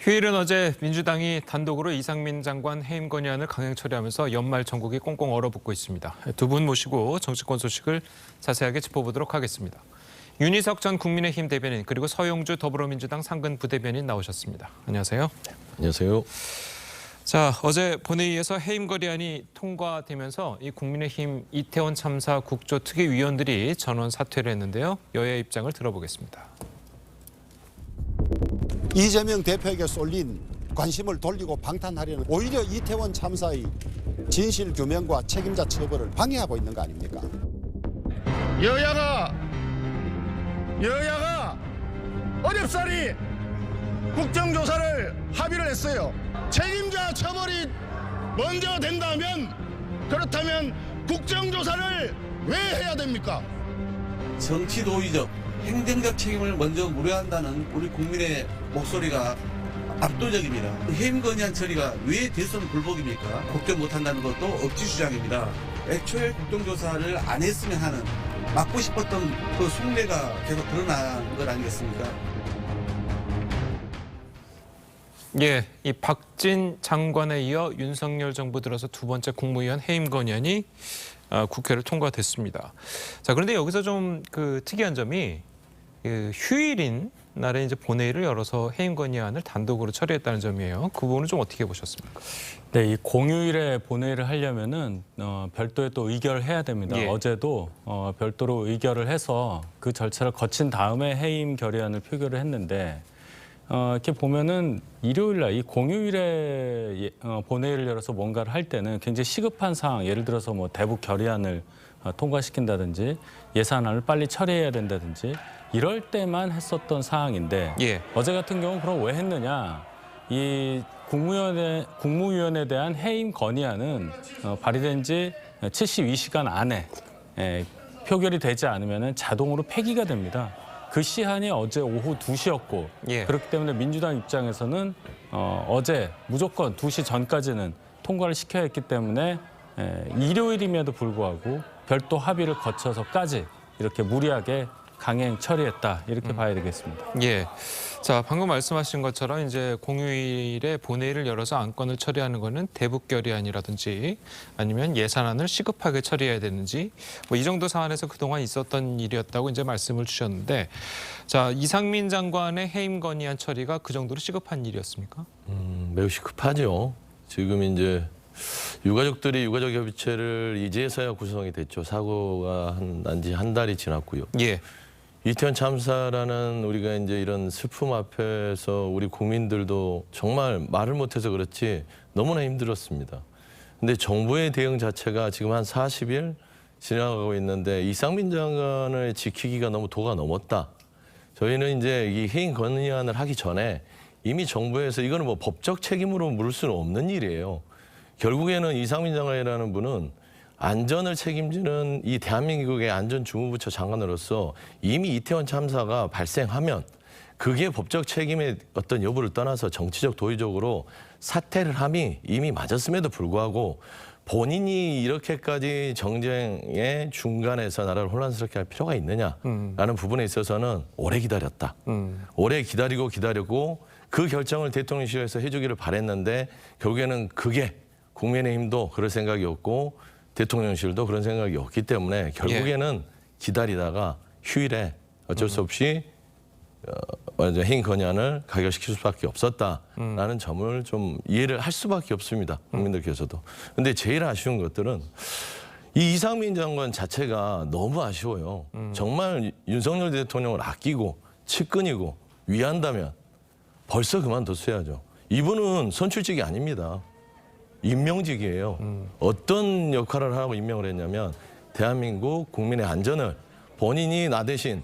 휴일은 어제 민주당이 단독으로 이상민 장관 해임 건의안을 강행 처리하면서 연말 전국이 꽁꽁 얼어붙고 있습니다. 두 분 모시고 정치권 소식을 자세하게 짚어보도록 하겠습니다. 윤희석 전 국민의힘 대변인 그리고 서영주 더불어민주당 상근 부대변인 나오셨습니다. 안녕하세요. 안녕하세요. 자, 어제 본회의에서 해임 건의안이 통과되면서 이 국민의힘 이태원 참사 국조특위위원들이 전원 사퇴를 했는데요. 여야의 입장을 들어보겠습니다. 이재명 대표에게 쏠린 관심을 돌리고 방탄하려는 오히려 이태원 참사의 진실 규명과 책임자 처벌을 방해하고 있는 거 아닙니까? 여야가 어렵사리 국정조사를 합의를 했어요. 책임자 처벌이 먼저 된다면 그렇다면 국정조사를 왜 해야 됩니까? 정치 도의적, 행정적 책임을 먼저 물어야한다는 우리 국민의 목소리가 압도적입니다. 해임 건의안 처리가 왜 대선 불복입니까? 국정 못한다는 것도 억지 주장입니다. 애초에 국정조사를 안 했으면 하는 막고 싶었던 그 속내가 계속 드러난 것 아니겠습니까? 예, 이 박진 장관에 이어 윤석열 정부 들어서 두 번째 국무위원 해임 건의안이 국회를 통과됐습니다. 자, 그런데 여기서 좀 특이한 점이 휴일인 날에 이제 본회의를 열어서 해임 건의안을 단독으로 처리했다는 점이에요. 그 부분은 좀 어떻게 보셨습니까? 네, 이 공휴일에 본회의를 하려면은 별도의 또 의결을 해야 됩니다. 예. 어제도 별도로 의결을 해서 그 절차를 거친 다음에 해임 결의안을 표결을 했는데 이렇게 보면은 일요일 날 이 공휴일에 본회의를 열어서 뭔가를 할 때는 굉장히 시급한 상황, 예를 들어서 뭐 대북 결의안을 통과시킨다든지 예산안을 빨리 처리해야 된다든지 이럴 때만 했었던 상황인데 예. 어제 같은 경우는 그럼 왜 했느냐? 이 국무위원에 대한 해임 건의안은 발의된 지 72시간 안에 표결이 되지 않으면 자동으로 폐기가 됩니다. 그 시한이 어제 오후 2시였고 예. 그렇기 때문에 민주당 입장에서는 어제 무조건 2시 전까지는 통과를 시켜야 했기 때문에 일요일임에도 불구하고 별도 합의를 거쳐서까지 이렇게 무리하게 강행 처리했다 이렇게 봐야 되겠습니다. 예. 자, 방금 말씀하신 것처럼 이제 공휴일에 본회의를 열어서 안건을 처리하는 거는 대북 결의안이라든지 아니면 예산안을 시급하게 처리해야 되는지 뭐 이 정도 사안에서 그동안 있었던 일이었다고 이제 말씀을 주셨는데 자, 이상민 장관의 해임 건의안 처리가 그 정도로 시급한 일이었습니까? 매우 시급하죠. 지금 이제 유가족들이 유가족 협의체를 이제서야 구성이 됐죠. 사고가 난 지 한 달이 지났고요. 예. 이태원 참사라는 우리가 이제 이런 슬픔 앞에서 우리 국민들도 정말 말을 못해서 그렇지 너무나 힘들었습니다. 근데 정부의 대응 자체가 지금 한 40일 지나가고 있는데 이상민 장관을 지키기가 너무 도가 넘었다. 저희는 이제 이 해임 건의안을 하기 전에 이미 정부에서 이거는 뭐 법적 책임으로 물을 수는 없는 일이에요. 결국에는 이상민 장관이라는 분은 안전을 책임지는 이 대한민국의 안전주무부처 장관으로서 이미 이태원 참사가 발생하면 그게 법적 책임의 어떤 여부를 떠나서 정치적 도의적으로 사퇴를 함이 이미 맞았음에도 불구하고 본인이 이렇게까지 정쟁의 중간에서 나라를 혼란스럽게 할 필요가 있느냐라는 부분에 있어서는 오래 기다렸다. 오래 기다리고 그 결정을 대통령실에서 해주기를 바랬는데 결국에는 그게 국민의힘도 그럴 생각이 없고 대통령실도 그런 생각이 없기 때문에 결국에는 기다리다가 휴일에 어쩔 수 없이 해임 건의안을 가결시킬 수밖에 없었다라는 점을 좀 이해를 할 수밖에 없습니다. 국민들께서도. 근데 제일 아쉬운 것들은 이 이상민 장관 자체가 너무 아쉬워요. 정말 윤석열 대통령을 아끼고 측근이고 위한다면 벌써 그만뒀어야죠. 이분은 선출직이 아닙니다. 임명직이에요. 어떤 역할을 하고 임명을 했냐면 대한민국 국민의 안전을 본인이 나 대신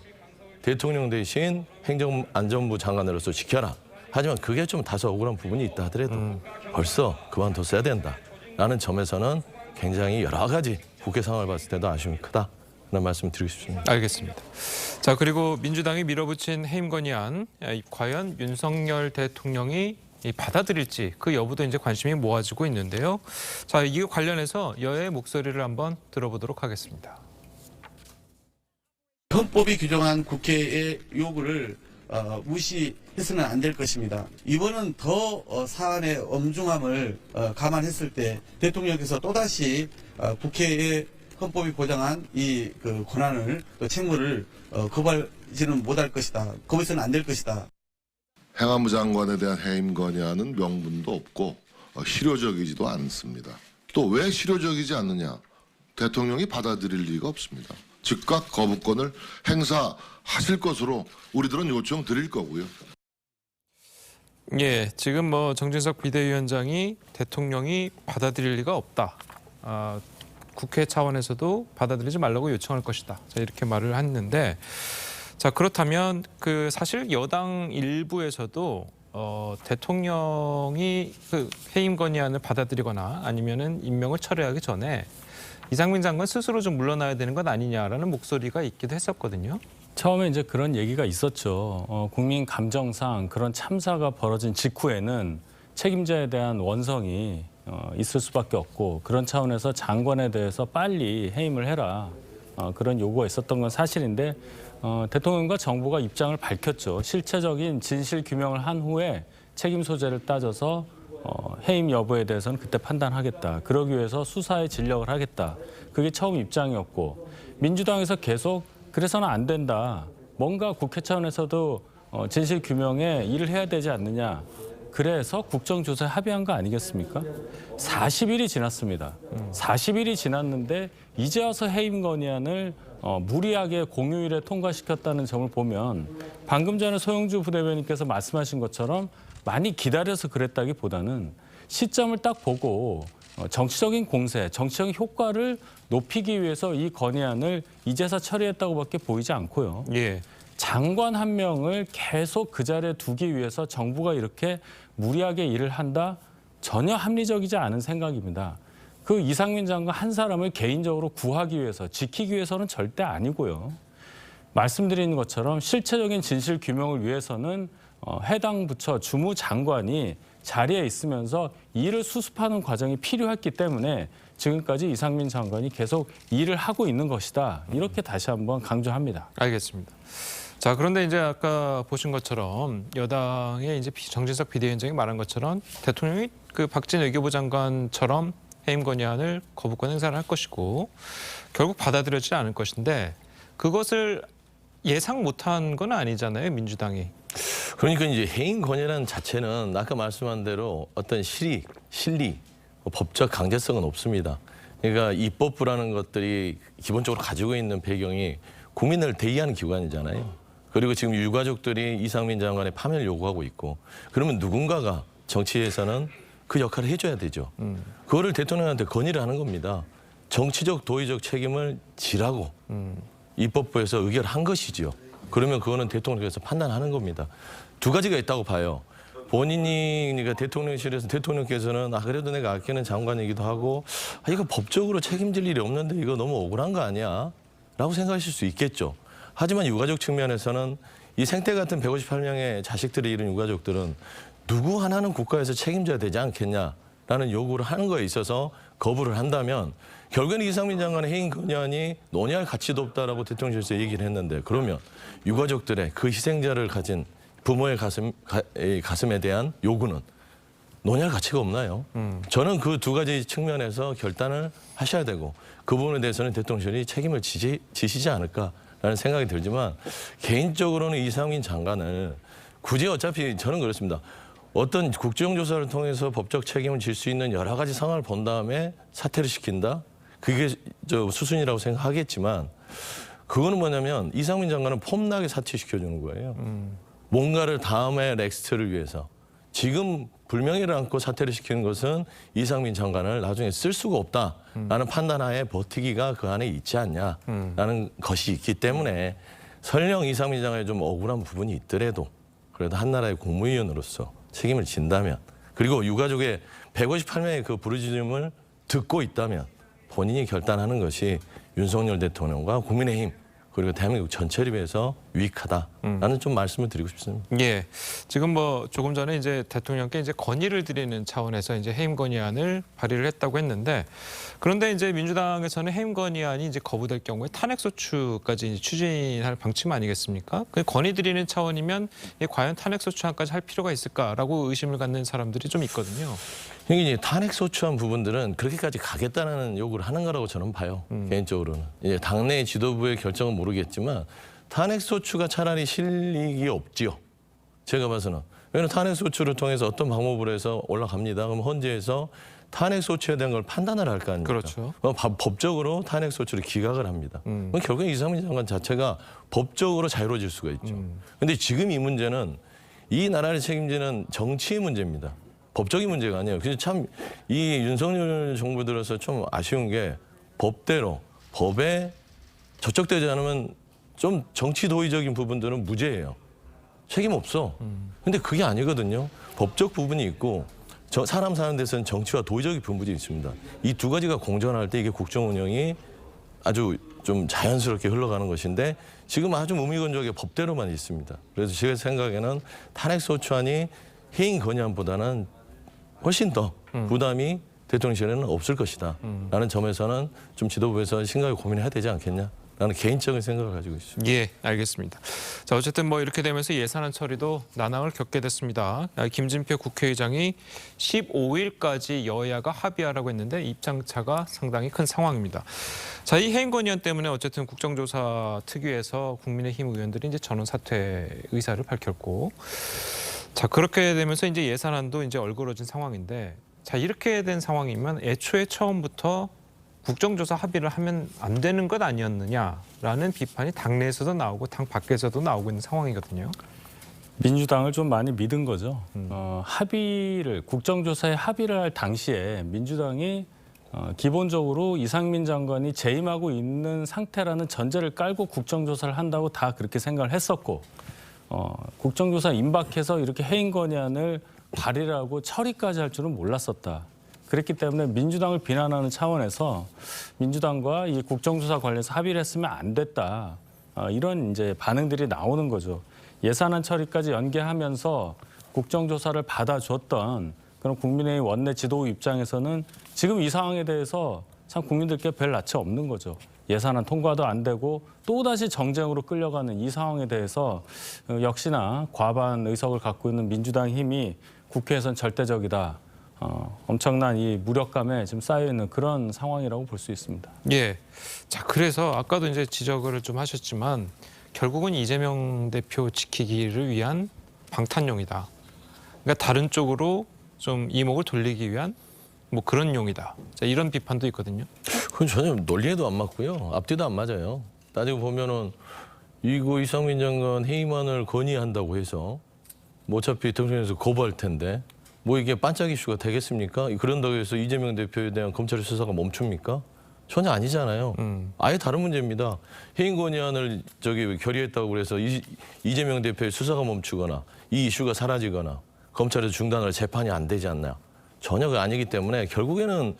대통령 대신 행정안전부 장관으로서 지켜라. 하지만 그게 좀 다소 억울한 부분이 있다 하더라도 벌써 그만뒀어야 된다라는 점에서는 굉장히 여러 가지 국회 상황을 봤을 때도 아쉬움이 크다. 그런 말씀 드리고 싶습니다. 알겠습니다. 자, 그리고 민주당이 밀어붙인 해임 건의안 과연 윤석열 대통령이 받아들일지 그 여부도 이제 관심이 모아지고 있는데요. 자, 이거 관련해서 여야의 목소리를 한번 들어보도록 하겠습니다. 헌법이 규정한 국회의 요구를 무시해서는 안 될 것입니다. 이번은 더 사안의 엄중함을 감안했을 때 대통령께서 또다시 국회의 헌법이 보장한 이 그 권한을 또 책무를 거부하지는 못할 것이다. 거부해서는 안 될 것이다. 행안부 장관에 대한 해임 건의안은 명분도 없고 실효적이지도 않습니다. 또 왜 실효적이지 않느냐? 대통령이 받아들일 리가 없습니다. 즉각 거부권을 행사하실 것으로 우리들은 요청 드릴 거고요. 예, 지금 뭐 정진석 비대위원장이 대통령이 받아들일 리가 없다. 국회 차원에서도 받아들이지 말라고 요청할 것이다. 자, 이렇게 말을 했는데, 자, 그렇다면 그 사실 여당 일부에서도 대통령이 그 해임 건의안을 받아들이거나 아니면은 임명을 철회하기 전에 이상민 장관 스스로 좀 물러나야 되는 것 아니냐라는 목소리가 있기도 했었거든요. 처음에 이제 그런 얘기가 있었죠. 국민 감정상 그런 참사가 벌어진 직후에는 책임자에 대한 원성이 있을 수밖에 없고, 그런 차원에서 장관에 대해서 빨리 해임을 해라. 그런 요구가 있었던 건 사실인데, 대통령과 정부가 입장을 밝혔죠. 실체적인 진실 규명을 한 후에 책임 소재를 따져서 해임 여부에 대해서는 그때 판단하겠다. 그러기 위해서 수사에 진력을 하겠다. 그게 처음 입장이었고, 민주당에서 계속 그래서는 안 된다. 뭔가 국회 차원에서도 진실 규명에 일을 해야 되지 않느냐. 그래서 국정조사에 합의한 거 아니겠습니까? 40일이 지났습니다. 40일이 지났는데 이제 와서 해임 건의안을 무리하게 공휴일에 통과시켰다는 점을 보면, 방금 전에 소영주 부대변인께서 말씀하신 것처럼 많이 기다려서 그랬다기보다는 시점을 딱 보고 정치적인 공세, 정치적인 효과를 높이기 위해서 이 건의안을 이제서 처리했다고밖에 보이지 않고요. 예. 장관 한 명을 계속 그 자리에 두기 위해서 정부가 이렇게 무리하게 일을 한다? 전혀 합리적이지 않은 생각입니다. 그 이상민 장관 한 사람을 개인적으로 구하기 위해서, 지키기 위해서는 절대 아니고요. 말씀드린 것처럼 실체적인 진실 규명을 위해서는 해당 부처 주무장관이 자리에 있으면서 일을 수습하는 과정이 필요했기 때문에 지금까지 이상민 장관이 계속 일을 하고 있는 것이다. 이렇게 다시 한번 강조합니다. 알겠습니다. 자, 그런데 이제 아까 보신 것처럼 여당의 이제 정진석 비대위원장이 말한 것처럼 대통령이 그 박진 외교부 장관처럼 해임 건의안을 거부권 행사를 할 것이고 결국 받아들여지지 않을 것인데, 그것을 예상 못한 건 아니잖아요, 민주당이. 그러니까 이제 해임 건의란 자체는 아까 말씀한 대로 어떤 실리, 법적 강제성은 없습니다. 그러니까 입법부라는 것들이 기본적으로 가지고 있는 배경이 국민을 대의하는 기관이잖아요. 그리고 지금 유가족들이 이상민 장관의 파면을 요구하고 있고, 그러면 누군가가 정치에서는 그 역할을 해줘야 되죠. 그거를 대통령한테 건의를 하는 겁니다. 정치적 도의적 책임을 지라고 입법부에서 의결한 것이죠. 그러면 그거는 대통령께서 판단하는 겁니다. 두 가지가 있다고 봐요. 본인이, 그러니까 대통령실에서 대통령께서는 그래도 내가 아끼는 장관이기도 하고 이거 법적으로 책임질 일이 없는데 이거 너무 억울한 거 아니야? 라고 생각하실 수 있겠죠. 하지만 유가족 측면에서는 이 생태 같은 158명의 자식들을 잃은 유가족들은 누구 하나는 국가에서 책임져야 되지 않겠냐라는 요구를 하는 거에 있어서 거부를 한다면, 결국에는 이상민 장관의 해임 건의안이 논의할 가치도 없다라고 대통령실에서 얘기를 했는데, 그러면 유가족들의 그 희생자를 가진 부모의 가슴에 대한 요구는 논의할 가치가 없나요? 저는 그 두 가지 측면에서 결단을 하셔야 되고, 그 부분에 대해서는 대통령실이 책임을 지시지 않을까라는 생각이 들지만, 개인적으로는 이상민 장관을 굳이, 어차피 저는 그렇습니다. 어떤 국정조사를 통해서 법적 책임을 질 수 있는 여러 가지 상황을 본 다음에 사퇴를 시킨다? 그게 수순이라고 생각하겠지만, 그거는 뭐냐면 이상민 장관은 폼나게 사퇴시켜주는 거예요. 뭔가를 다음에 넥스트를 위해서. 지금 불명예를 안고 사퇴를 시키는 것은 이상민 장관을 나중에 쓸 수가 없다라는 판단하에 버티기가 그 안에 있지 않냐라는 것이 있기 때문에, 설령 이상민 장관이 좀 억울한 부분이 있더라도 그래도 한나라의 국무위원으로서 책임을 진다면, 그리고 유가족의 158명의 그 부르짖음을 듣고 있다면 본인이 결단하는 것이 윤석열 대통령과 국민의힘 그리고 대한민국 전체를 위해서 유익하다라는 좀 말씀을 드리고 싶습니다. 예. 지금 뭐 조금 전에 이제 대통령께 이제 건의를 드리는 차원에서 이제 해임 건의안을 발의를 했다고 했는데, 그런데 이제 민주당에서는 해임 건의안이 이제 거부될 경우에 탄핵 소추까지 추진할 방침 아니겠습니까? 그 건의 드리는 차원이면 이게 과연 탄핵 소추안까지 할 필요가 있을까라고 의심을 갖는 사람들이 좀 있거든요. 이게 탄핵 소추한 부분들은 그렇게까지 가겠다는 요구를 하는 거라고 저는 봐요. 개인적으로는. 이제 당내 지도부의 결정은 모르겠지만 탄핵 소추가 차라리 실익이 없지요. 제가 봐서는. 왜냐하면 탄핵 소추를 통해서 어떤 방법으로 해서 올라갑니다. 그럼 헌재에서 탄핵 소추에 대한 걸 판단을 할 거 아닙니까? 그렇죠. 법적으로 탄핵 소추를 기각을 합니다. 그럼 결국 이상민 장관 자체가 법적으로 자유로워질 수가 있죠. 그런데 지금 이 문제는 이 나라를 책임지는 정치의 문제입니다. 법적인 문제가 아니에요. 그래서 참 이 윤석열 정부 들어서 좀 아쉬운 게 법대로 법에 저촉되지 않으면 좀 정치 도의적인 부분들은 무죄예요. 책임 없어. 근데 그게 아니거든요. 법적 부분이 있고 사람 사는 데서는 정치와 도의적인 부분이 있습니다. 이 두 가지가 공존할 때 이게 국정 운영이 아주 좀 자연스럽게 흘러가는 것인데 지금 아주 무미건조하게 법대로만 있습니다. 그래서 제 생각에는 탄핵 소추안이 해임 건의안보다는 훨씬 더 부담이 대통령실에는 없을 것이다. 라는 점에서는 좀 지도부에서 심각하게 고민해야 되지 않겠냐. 라는 개인적인 생각을 가지고 있습니다. 예, 알겠습니다. 자, 어쨌든 뭐 이렇게 되면서 예산안 처리도 난항을 겪게 됐습니다. 김진표 국회의장이 15일까지 여야가 합의하라고 했는데 입장차가 상당히 큰 상황입니다. 자, 이 해임 건의안 때문에 어쨌든 국정조사 특위에서 국민의힘 의원들이 이제 전원 사퇴 의사를 밝혔고, 자, 그렇게 되면서 이제 예산안도 이제 얼그러진 상황인데, 자, 이렇게 된 상황이면 애초에 처음부터 국정조사 합의를 하면 안 되는 것 아니었느냐라는 비판이 당내에서도 나오고 당 밖에서도 나오고 있는 상황이거든요. 민주당을 좀 많이 믿은 거죠. 국정조사에 합의를 할 당시에 민주당이 기본적으로 이상민 장관이 재임하고 있는 상태라는 전제를 깔고 국정조사를 한다고 다 그렇게 생각을 했었고, 국정조사 임박해서 이렇게 해임 건의안을 발의를 하고 처리까지 할 줄은 몰랐었다. 그랬기 때문에 민주당을 비난하는 차원에서 민주당과 이 국정조사 관련해서 합의를 했으면 안 됐다. 이런 이제 반응들이 나오는 거죠. 예산안 처리까지 연계하면서 국정조사를 받아줬던 그런 국민의힘 원내 지도 입장에서는 지금 이 상황에 대해서 참 국민들께 별 낯이 없는 거죠. 예산안 통과도 안 되고 또다시 정쟁으로 끌려가는 이 상황에 대해서 역시나 과반 의석을 갖고 있는 민주당 힘이 국회에선 절대적이다. 엄청난 이 무력감에 지금 쌓여 있는 그런 상황이라고 볼 수 있습니다. 예. 자, 그래서 아까도 이제 지적을 좀 하셨지만 결국은 이재명 대표 지키기를 위한 방탄용이다. 그러니까 다른 쪽으로 좀 이목을 돌리기 위한 뭐 그런 용이다. 자, 이런 비판도 있거든요. 그건 전혀 논리에도 안 맞고요. 앞뒤도 안 맞아요. 따지고 보면은 이거 이상민 장관 해임안을 건의한다고 해서 뭐 어차피 대통령에서 거부할 텐데 뭐 이게 반짝 이슈가 되겠습니까? 그런다고 해서 이재명 대표에 대한 검찰의 수사가 멈춥니까? 전혀 아니잖아요. 아예 다른 문제입니다. 해임 건의안을 결의했다고 그래서 이재명 대표의 수사가 멈추거나 이 이슈가 사라지거나 검찰에서 중단을 재판이 안 되지 않나. 전혀 그 아니기 때문에 결국에는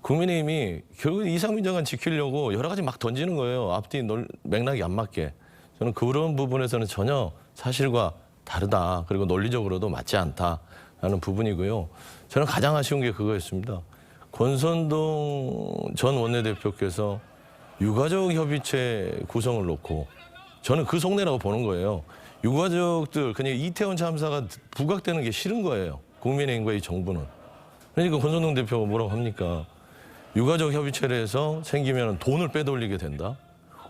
국민의힘이 결국 이상민 장관 지키려고 여러 가지 막 던지는 거예요. 앞뒤 맥락이 안 맞게. 저는 그런 부분에서는 전혀 사실과 다르다. 그리고 논리적으로도 맞지 않다라는 부분이고요. 저는 가장 아쉬운 게 그거였습니다. 권선동 전 원내대표께서 유가족 협의체 구성을 놓고 저는 그 속내라고 보는 거예요. 유가족들 그냥 이태원 참사가 부각되는 게 싫은 거예요. 국민의힘과 이 정부는. 그러니까 권선동 대표가 뭐라고 합니까? 유가족 협의체를 해서 생기면 돈을 빼돌리게 된다?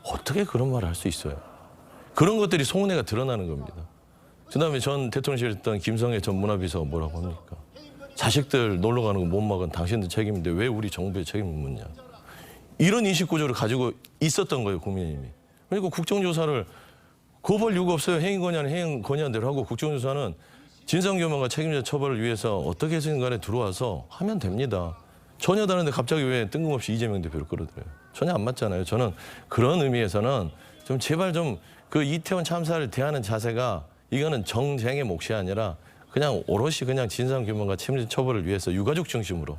어떻게 그런 말을 할 수 있어요? 그런 것들이 속내가 드러나는 겁니다. 그다음에 전 대통령실에 있던 김성애 전 문화비서가 뭐라고 합니까? 자식들 놀러 가는 거 못 막은 당신들 책임인데 왜 우리 정부의 책임을 묻냐. 이런 인식 구조를 가지고 있었던 거예요, 국민의힘이. 그러니까 국정조사를 거부할 이유가 없어요. 해임 건의안은 해임 건의안대로 하고 국정조사는 진상규명과 책임자 처벌을 위해서 어떻게 해서든 간에 들어와서 하면 됩니다. 전혀 다른데 갑자기 왜 뜬금없이 이재명 대표를 끌어들여요. 전혀 안 맞잖아요. 저는 그런 의미에서는 좀 제발 좀 그 이태원 참사를 대하는 자세가 이거는 정쟁의 몫이 아니라 그냥 오롯이 그냥 진상규명과 책임자 처벌을 위해서 유가족 중심으로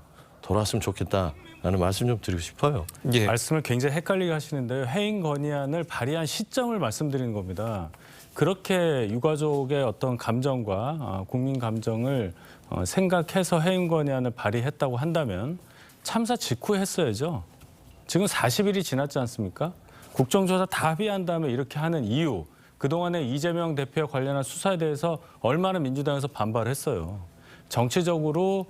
돌아왔으면 좋겠다라는 말씀 좀 드리고 싶어요. 예. 말씀을 굉장히 헷갈리게 하시는데요. 해임 건의안을 발의한 시점을 말씀드리는 겁니다. 그렇게 유가족의 어떤 감정과 국민 감정을 생각해서 해임 건의안을 발의했다고 한다면 참사 직후에 했어야죠. 지금 40일이 지났지 않습니까? 국정조사 다 합의한 다음에 이렇게 하는 이유, 그동안에 이재명 대표와 관련한 수사에 대해서 얼마나 민주당에서 반발했어요. 정치적으로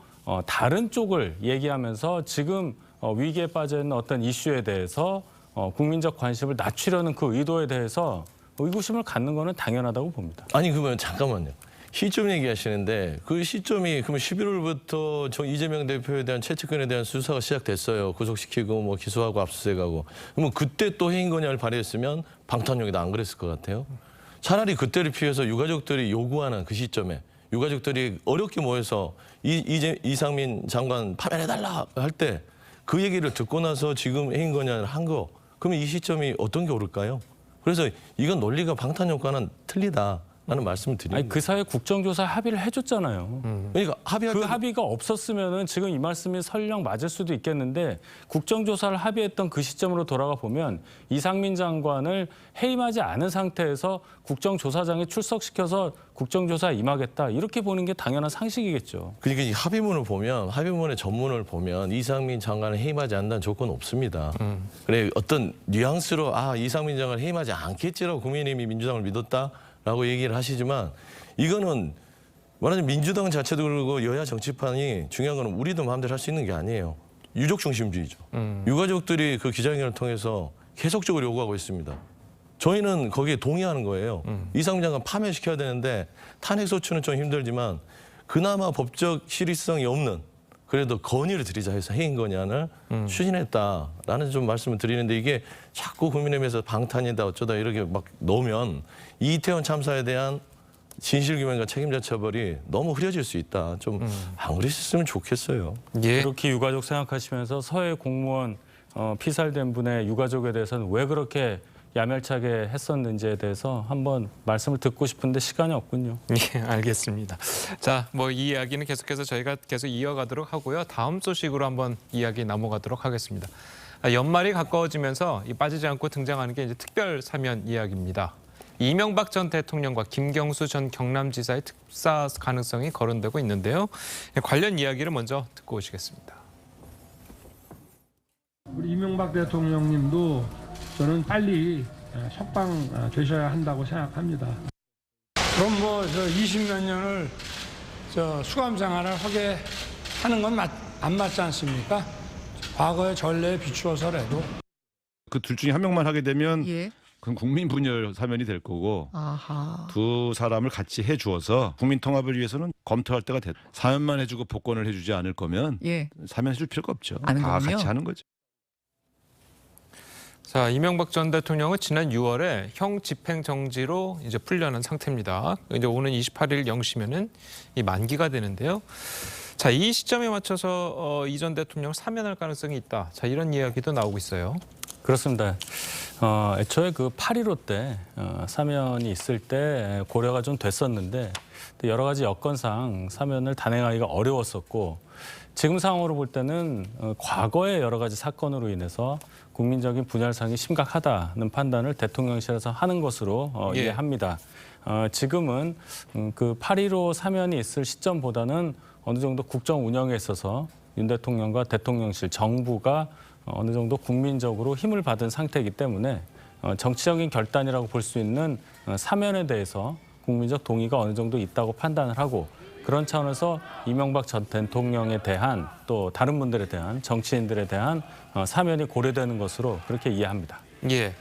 다른 쪽을 얘기하면서 지금 위기에 빠져 있는 어떤 이슈에 대해서 국민적 관심을 낮추려는 그 의도에 대해서 의구심을 갖는 거는 당연하다고 봅니다. 아니 그러면 잠깐만요. 시점 얘기하시는데 그 시점이 그러면 11월부터 이재명 대표에 대한 최측근에 대한 수사가 시작됐어요. 구속시키고 뭐 기소하고 압수수색하고. 그러면 그때 또 해임 건의안을 발의했으면 방탄용이도 안 그랬을 것 같아요. 차라리 그때를 피해서 유가족들이 요구하는 그 시점에 유가족들이 어렵게 모여서 이상민 장관 파면해달라 할 때 그 얘기를 듣고 나서 지금 해임 건의안을 한 거. 그러면 이 시점이 어떤 게 옳을까요? 그래서 이건 논리가 방탄용과는 틀리다라는 말씀을 드립니다. 아니, 그 사이에 국정조사 합의를 해줬잖아요. 그러니까 그 합의가 없었으면은 지금 이 말씀이 설령 맞을 수도 있겠는데 국정조사를 합의했던 그 시점으로 돌아가 보면 이상민 장관을 해임하지 않은 상태에서 국정조사장에 출석시켜서 국정조사에 임하겠다 이렇게 보는 게 당연한 상식이겠죠. 그러니까 이 합의문을 보면 합의문의 전문을 보면 이상민 장관을 해임하지 않는다는 조건 없습니다. 그래 어떤 뉘앙스로 이상민 장관을 해임하지 않겠지라고 국민의힘이 민주당을 믿었다라고 얘기를 하시지만 이거는 말하자면 민주당 자체도 그러고 여야 정치판이 중요한 건 우리도 마음대로 할 수 있는 게 아니에요. 유족 중심주의죠. 유가족들이 그 기자회견을 통해서 계속적으로 요구하고 있습니다. 저희는 거기에 동의하는 거예요. 이상민 장관 파면시켜야 되는데 탄핵소추는 좀 힘들지만 그나마 법적 실효성이 없는 그래도 건의를 드리자 해서 해임 건의안을 추진했다라는 좀 말씀을 드리는데 이게 자꾸 국민의힘에서 방탄이다 어쩌다 이렇게 막 넣으면 이태원 참사에 대한 진실규명과 책임자 처벌이 너무 흐려질 수 있다. 좀 안 그랬으면 좋겠어요. 예. 그렇게 유가족 생각하시면서 서해 공무원 피살된 분의 유가족에 대해서는 왜 그렇게 야멸차게 했었는지에 대해서 한번 말씀을 듣고 싶은데 시간이 없군요. 예, 알겠습니다. 자, 뭐 이 이야기는 계속해서 저희가 계속 이어가도록 하고요. 다음 소식으로 한번 이야기 넘어가도록 하겠습니다. 연말이 가까워지면서 빠지지 않고 등장하는 게 이제 특별 사면 이야기입니다. 이명박 전 대통령과 김경수 전 경남지사의 특사 가능성이 거론되고 있는데요. 관련 이야기를 먼저 듣고 오시겠습니다. 우리 이명박 대통령님도 저는 빨리 석방되셔야 한다고 생각합니다. 그럼 뭐 20몇 년을 수감 생활을 하게 하는 건 안 맞지 않습니까? 과거의 전례에 비추어서라도. 그 둘 중에 한 명만 하게 되면 예. 그건 국민 분열 사면이 될 거고 아하. 두 사람을 같이 해주어서 국민 통합을 위해서는 검토할 때가 됐다. 사면만 해주고 복권을 해주지 않을 거면 예. 사면해줄 필요가 없죠. 하는 다 거군요. 같이 하는 거죠. 자, 이명박 전 대통령은 지난 6월에 형 집행 정지로 이제 풀려난 상태입니다. 이제 오는 28일 0시면은 이 만기가 되는데요. 자, 이 시점에 맞춰서 이 전 대통령을 사면할 가능성이 있다. 자, 이런 이야기도 나오고 있어요. 그렇습니다. 애초에 그 8.15 때 사면이 있을 때 고려가 좀 됐었는데 여러 가지 여건상 사면을 단행하기가 어려웠었고 지금 상황으로 볼 때는 과거의 여러 가지 사건으로 인해서 국민적인 분열상이 심각하다는 판단을 대통령실에서 하는 것으로 예. 이해합니다. 지금은 그 8.15 사면이 있을 시점보다는 어느 정도 국정 운영에 있어서 윤 대통령과 대통령실, 정부가 어느 정도 국민적으로 힘을 받은 상태이기 때문에 정치적인 결단이라고 볼 수 있는 사면에 대해서 국민적 동의가 어느 정도 있다고 판단을 하고 그런 차원에서 이명박 전 대통령에 대한 또 다른 분들에 대한 정치인들에 대한 사면이 고려되는 것으로 그렇게 이해합니다. 예.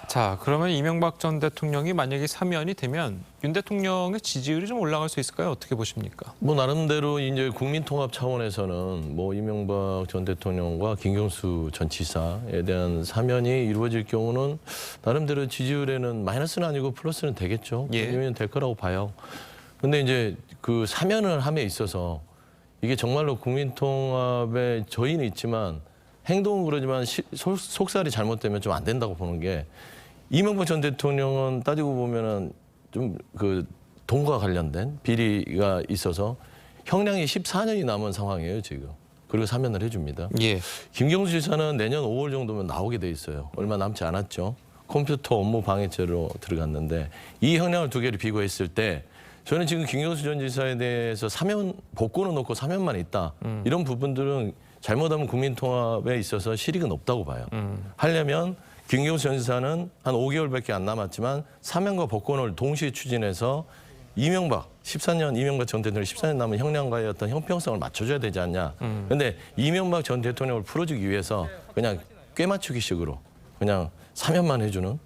자, 그러면 이명박 전 대통령이 만약에 사면이 되면 윤 대통령의 지지율이 좀 올라갈 수 있을까요? 어떻게 보십니까? 뭐 나름대로 이제 국민통합 차원에서는 뭐 이명박 전 대통령과 김경수 전 지사에 대한 사면이 이루어질 경우는 나름대로 지지율에는 마이너스는 아니고 플러스는 되겠죠. 예. 그러면 될 거라고 봐요. 근데 이제 그 사면을 함에 있어서 이게 정말로 국민통합에 저희는 있지만 행동은 그러지만 속살이 잘못되면 좀 안 된다고 보는 게 이명박 전 대통령은 따지고 보면은 좀 그 돈과 관련된 비리가 있어서 형량이 14년이 남은 상황이에요 지금. 그리고 사면을 해줍니다. 예. 김경수 지사는 내년 5월 정도면 나오게 돼 있어요. 얼마 남지 않았죠. 컴퓨터 업무 방해죄로 들어갔는데 이 형량을 두 개를 비교했을 때 저는 지금 김경수 전 지사에 대해서 사면 복권을 놓고 사면만 있다. 이런 부분들은 잘못하면 국민통합에 있어서 실익은 없다고 봐요. 하려면 김경수 전 지사는 한 5개월밖에 안 남았지만 사면과 복권을 동시에 추진해서 이명박 14년 이명박 전 대통령 14년 남은 형량과의 어떤 형평성을 맞춰줘야 되지 않냐. 그런데 이명박 전 대통령을 풀어주기 위해서 그냥 꿰맞추기식으로 그냥 사면만 해주는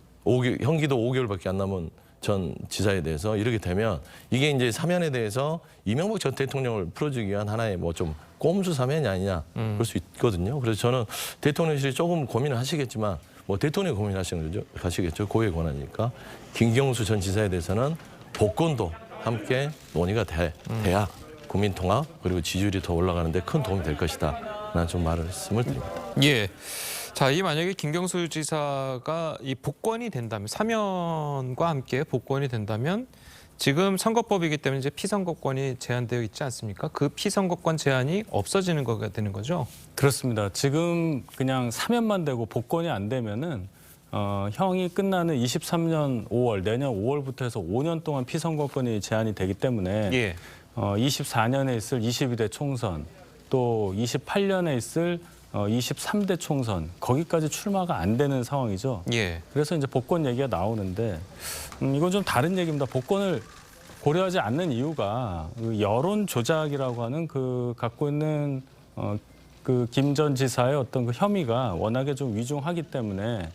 형기도 5개월밖에 안 남은 전 지사에 대해서 이렇게 되면 이게 이제 사면에 대해서 이명박 전 대통령을 풀어주기 위한 하나의 뭐 좀 꼼수 사면이 아니냐 그럴 수 있거든요. 그래서 저는 대통령실이 조금 고민을 하시겠지만 뭐 대통령이 고민하시는 거죠. 가시겠죠. 고유의 권한이니까 김경수 전 지사에 대해서는 복권도 함께 논의가 돼야 국민통합 그리고 지지율이 더 올라가는데 큰 도움이 될 것이다. 라는 좀 말씀을 드립니다. 예. 자, 이 만약에 김경수 지사가 이 복권이 된다면 사면과 함께 복권이 된다면 지금 선거법이기 때문에 이제 피선거권이 제한되어 있지 않습니까? 그 피선거권 제한이 없어지는 거가 되는 거죠. 그렇습니다. 지금 그냥 사면만 되고 복권이 안 되면은 형이 끝나는 23년 5월 내년 5월부터 해서 5년 동안 피선거권이 제한이 되기 때문에 예. 24년에 있을 22대 총선 또 28년에 있을 23대 총선 거기까지 출마가 안 되는 상황이죠. 예. 그래서 이제 복권 얘기가 나오는데 이건 좀 다른 얘기입니다. 복권을 고려하지 않는 이유가 그 여론 조작이라고 하는 그 갖고 있는 그 김 전 지사의 어떤 그 혐의가 워낙에 좀 위중하기 때문에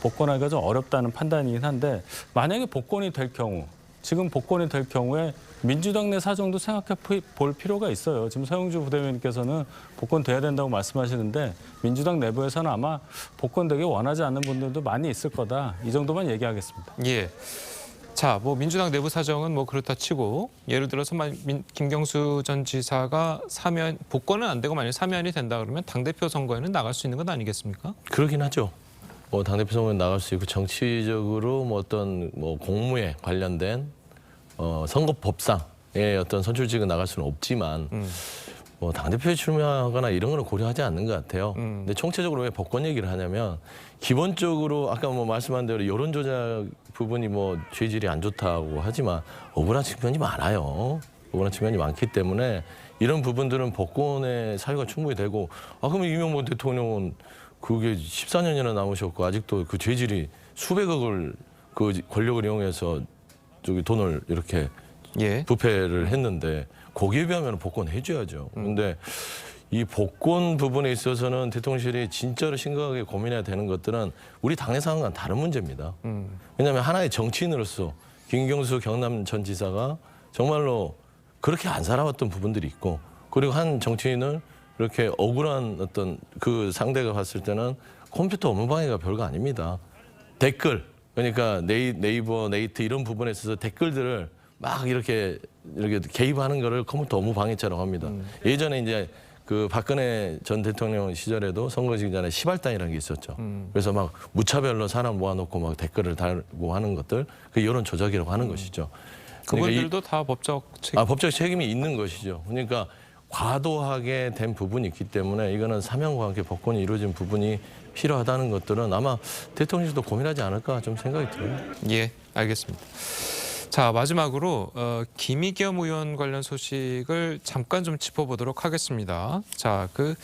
복권하기가 좀 어렵다는 판단이긴 한데 만약에 복권이 될 경우 지금 복권이 될 경우에 민주당 내 사정도 생각해 볼 필요가 있어요. 지금 서영주 부대변인께서는 복권 돼야 된다고 말씀하시는데 민주당 내부에서는 아마 복권 되게 원하지 않는 분들도 많이 있을 거다. 이 정도만 얘기하겠습니다. 예. 자, 뭐 민주당 내부 사정은 뭐 그렇다 치고 예를 들어서 김경수 전 지사가 복권은 안 되고 만약 사면이 된다 그러면 당대표 선거에는 나갈 수 있는 건 아니겠습니까? 그러긴 하죠. 뭐 당대표 선거에 나갈 수 있고 정치적으로 뭐 어떤 뭐 공무에 관련된 선거법상의 어떤 선출직은 나갈 수는 없지만 뭐 당대표에 출마하거나 이런 거는 고려하지 않는 것 같아요. 근데 총체적으로 왜 복권 얘기를 하냐면 기본적으로 아까 뭐 말씀한 대로 여론 조작 부분이 뭐 죄질이 안 좋다고 하지만 억울한 측면이 많아요. 억울한 측면이 많기 때문에 이런 부분들은 복권의 사유가 충분히 되고 그러면 이명박 대통령은 그게 14년이나 남으셨고 아직도 그 죄질이 수백억을 그 권력을 이용해서 저기 돈을 이렇게 예. 부패를 했는데 거기에 비하면 복권 해줘야죠. 근데 이 복권 부분에 있어서는 대통령실이 진짜로 심각하게 고민해야 되는 것들은 우리 당내 상황과는 다른 문제입니다. 왜냐하면 하나의 정치인으로서 김경수 경남 전 지사가 정말로 그렇게 안 살아왔던 부분들이 있고 그리고 한 정치인을 이렇게 억울한 어떤 그 상대가 봤을 때는 컴퓨터 업무 방해가 별거 아닙니다. 댓글 그러니까 네이버, 네이트 이런 부분에 있어서 댓글들을 막 이렇게 개입하는 거를 컴퓨터 업무 방해죄라고 합니다. 예전에 이제 그 박근혜 전 대통령 시절에도 선거지기 전에 시발단이라는 게 있었죠. 그래서 막 무차별로 사람 모아놓고 막 댓글을 달고 하는 것들 그 여론 조작이라고 하는 것이죠. 그분들도 다 법적 책임. 법적 책임이 있는 것이죠. 그러니까 과도하게 된 부분이 있기 때문에 이거는 사면과 함께 복권이 이루어진 부분이 필요하다는 것들은 아마 대통령실도 고민하지 않을까 좀 생각이 들어요. 예, 알겠습니다. 자, 마지막으로 김의겸 의원 관련 소식을 잠깐 좀 짚어보도록 하겠습니다. 자, 그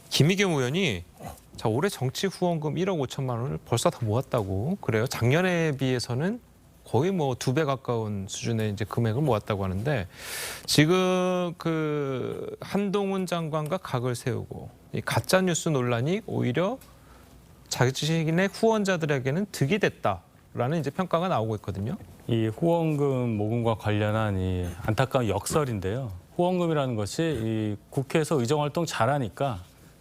김의겸 의원이 올해 정치 후원금 1억 5천만 원을 벌써 다 모았다고 그래요. 작년에 비해서는 거의 뭐 2배 가까운 수준의 이제 금액을 모았다고 하는데 지금 그 한동훈 장관과 각을 세우고 이 가짜 뉴스 논란이 오히려 자신의 후원자들에게는 득이 됐다라는 이제 평가가 나오고 있거든요. 이 후원금 모금과 관련한 이 안타까운 역설인데요. 후원금이라는 것이 이 국회에서 의정활동 잘하니까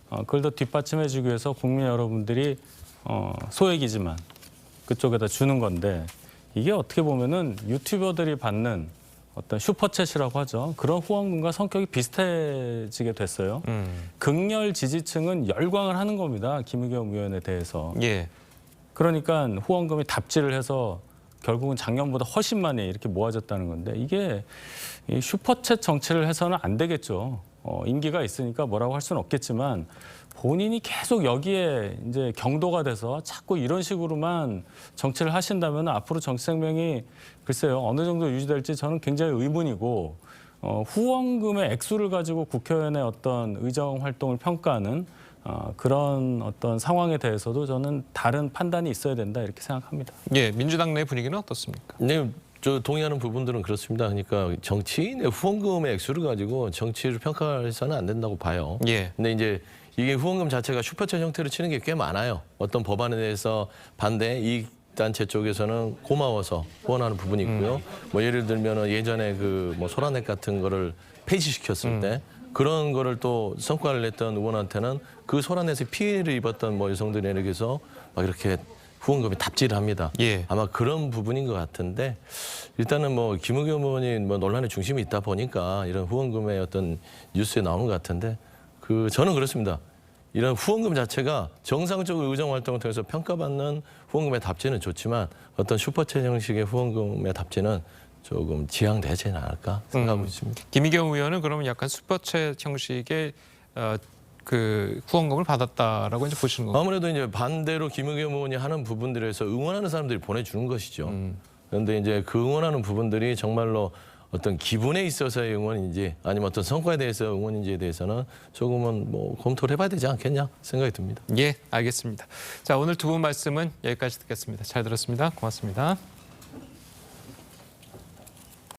그걸 더 뒷받침해주기 위해서 국민 여러분들이 소액이지만 그쪽에다 주는 건데 이게 어떻게 보면은 유튜버들이 받는 어떤 슈퍼챗이라고 하죠. 그런 후원금과 성격이 비슷해지게 됐어요. 극렬 지지층은 열광을 하는 겁니다. 김의겸 의원에 대해서. 예. 그러니까 후원금이 답지를 해서 결국은 작년보다 훨씬 많이 이렇게 모아졌다는 건데 이게 이 슈퍼챗 정치를 해서는 안 되겠죠. 임기가 있으니까 뭐라고 할 수는 없겠지만 본인이 계속 여기에 이제 경도가 돼서 자꾸 이런 식으로만 정치를 하신다면 앞으로 정치 생명이 글쎄요 어느 정도 유지될지 저는 굉장히 의문이고 후원금의 액수를 가지고 국회의원의 어떤 의정 활동을 평가하는 그런 어떤 상황에 대해서도 저는 다른 판단이 있어야 된다 이렇게 생각합니다. 예, 민주당 내 분위기는 어떻습니까? 네, 저 동의하는 부분들은 그렇습니다. 그러니까 정치인의 후원금의 액수를 가지고 정치를 평가해서는 안 된다고 봐요. 예. 근데 이제 이게 후원금 자체가 슈퍼챗 형태로 치는 게 꽤 많아요. 어떤 법안에 대해서 반대 이익단체 쪽에서는 고마워서 후원하는 부분이 있고요. 뭐 예를 들면 예전에 그 뭐 소라넷 같은 거를 폐지시켰을 때 그런 거를 또 성과를 냈던 의원한테는 그 소라넷에 피해를 입었던 뭐 여성들에게서 막 이렇게 후원금이 답지를 합니다. 예. 아마 그런 부분인 것 같은데 일단은 뭐 김의겸 의원이 뭐 논란의 중심이 있다 보니까 이런 후원금의 어떤 뉴스에 나오는 것 같은데 저는 그렇습니다. 이런 후원금 자체가 정상적으로 의정 활동을 통해서 평가받는 후원금의 답지는 좋지만 어떤 슈퍼챗 형식의 후원금의 답지는 조금 지양되지 않을까 생각하고 있습니다. 김의겸 의원은 그러면 약간 슈퍼챗 형식의 그 후원금을 받았다라고 이제 보시는 건가요? 아무래도 이제 반대로 김의겸 의원이 하는 부분들에서 응원하는 사람들이 보내주는 것이죠. 그런데 이제 그 응원하는 부분들이 정말로 어떤 기분에 있어서의 응원인지 아니면 어떤 성과에 대해서 응원인지에 대해서는 조금은 뭐 검토를 해봐야 되지 않겠냐 생각이 듭니다. 예, 알겠습니다. 자, 오늘 두 분 말씀은 여기까지 듣겠습니다. 잘 들었습니다. 고맙습니다.